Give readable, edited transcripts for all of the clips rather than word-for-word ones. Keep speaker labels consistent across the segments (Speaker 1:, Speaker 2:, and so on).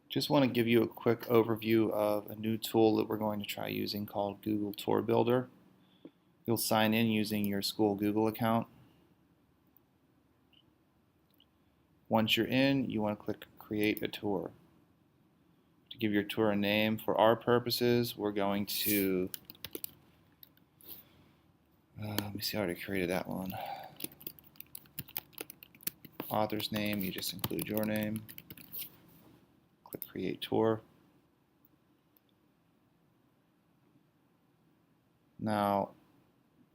Speaker 1: Just want to give you a quick overview of a new tool that we're going to try using called Google Tour Builder. You'll sign in using your school Google account. Once you're in, you want to click Create a Tour. To give your tour a name, for our purposes, we're going to, let me see, I already created that one. Author's name, you just include your name. Click Create Tour. Now,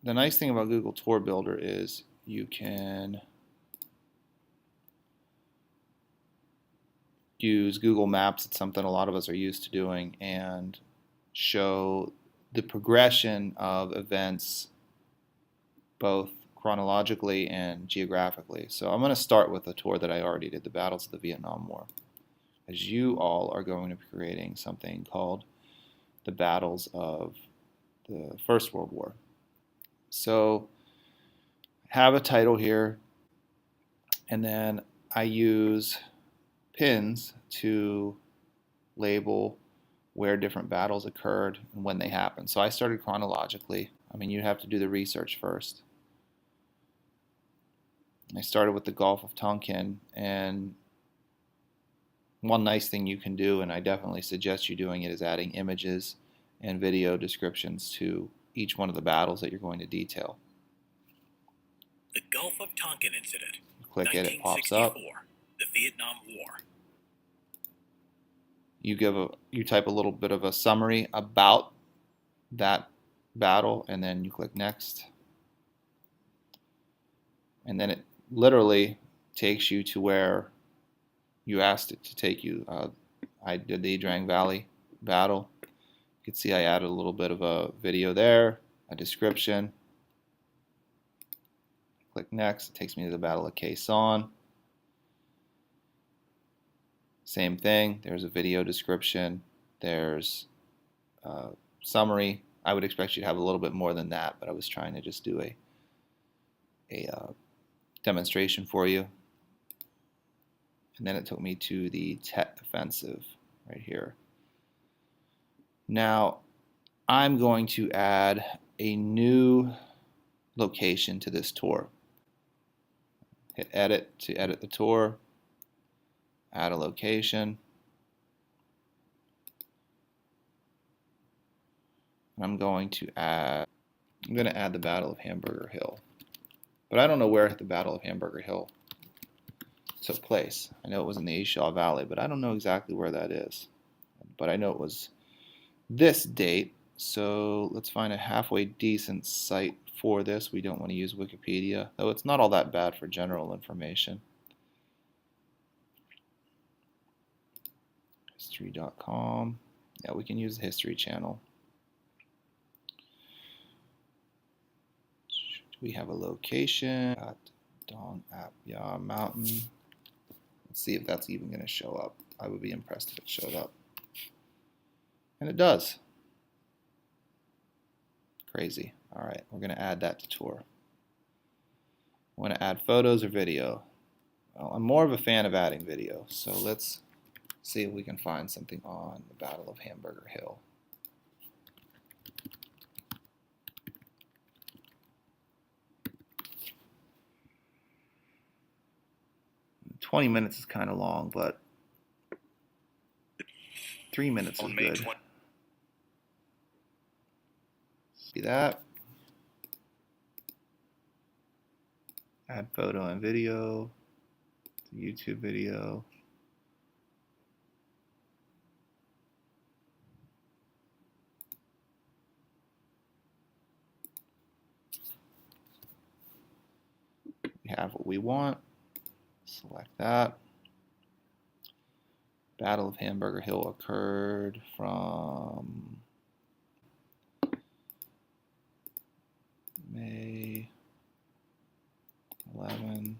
Speaker 1: the nice thing about Google Tour Builder is you can use Google Maps. It's something a lot of us are used to doing, and show the progression of events both chronologically and geographically. So I'm going to start with a tour that I already did, the battles of the Vietnam War, as you all are going to be creating something called the battles of the First World War. So I have a title here, and then I use pins to label where different battles occurred and when they happened. So I started chronologically. I mean, you have to do the research first. I started with the Gulf of Tonkin, and one nice thing you can do, and I definitely suggest you doing it, is adding images and video descriptions to each one of the battles that you're going to detail.
Speaker 2: The Gulf of Tonkin Incident.
Speaker 1: Click it, it pops up.
Speaker 2: The Vietnam War.
Speaker 1: You type a little bit of a summary about that battle, and then you click next. And then it literally takes you to where you asked it to take you. I did the Drang Valley battle. You can see I added a little bit of a video there, a description. Click next, it takes me to the Battle of Quai Son. Same thing, there's a video description, there's a summary. I would expect you to have a little bit more than that, but I was trying to just do a demonstration for you. And then it took me to the Tet Offensive right here. Now, I'm going to add a new location to this tour. Hit Edit to edit the tour. Add a location. And I'm going to add the Battle of Hamburger Hill. But I don't know where the Battle of Hamburger Hill took place. I know it was in the East Shaw Valley, but I don't know exactly where that is. But I know it was this date, so let's find a halfway decent site for this. We don't want to use Wikipedia, though it's not all that bad for general information. History.com. Yeah, we can use the History Channel. We have a location at Dong Ap Ya Mountain. Let's see if that's even going to show up. I would be impressed if it showed up. And it does. Crazy. All right, we're going to add that to tour. I want to add photos or video. Well, I'm more of a fan of adding video, so let's see if we can find something on the Battle of Hamburger Hill. "20 minutes is kind of long, but 3 minutes is good." See that? Add photo and video. YouTube video. We have what we want. Select that. Battle of Hamburger Hill occurred from May 11,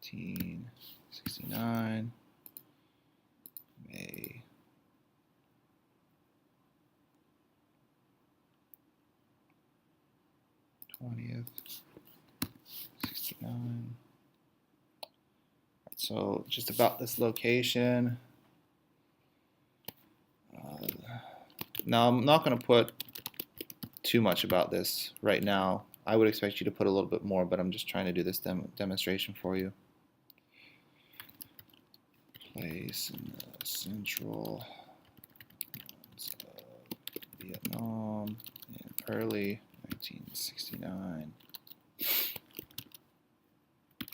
Speaker 1: 1969, May 20th, 69. So just about this location. Now, I'm not going to put too much about this right now. I would expect you to put a little bit more, but I'm just trying to do this demonstration for you. Place in the central of Vietnam in early 1969.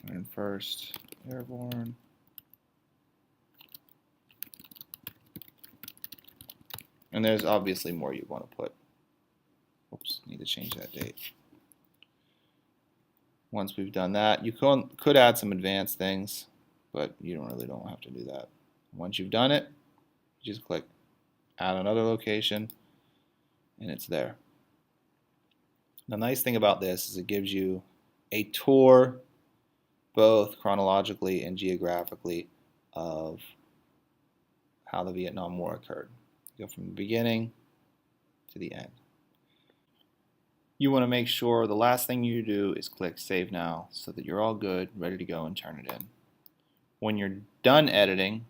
Speaker 1: 101st Airborne. And there's obviously more you want to put. Oops, need to change that date. Once we've done that, you could add some advanced things, but you don't have to do that. Once you've done it, you just click add another location, and it's there. The nice thing about this is it gives you a tour, both chronologically and geographically, of how the Vietnam War occurred. You go from the beginning to the end. You want to make sure the last thing you do is click Save Now so that you're all good, ready to go and turn it in. When you're done editing,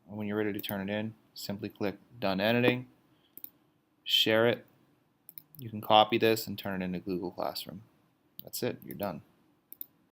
Speaker 1: when you're ready to turn it in, simply click Done Editing, share it. You can copy this and turn it into Google Classroom. That's it, you're done.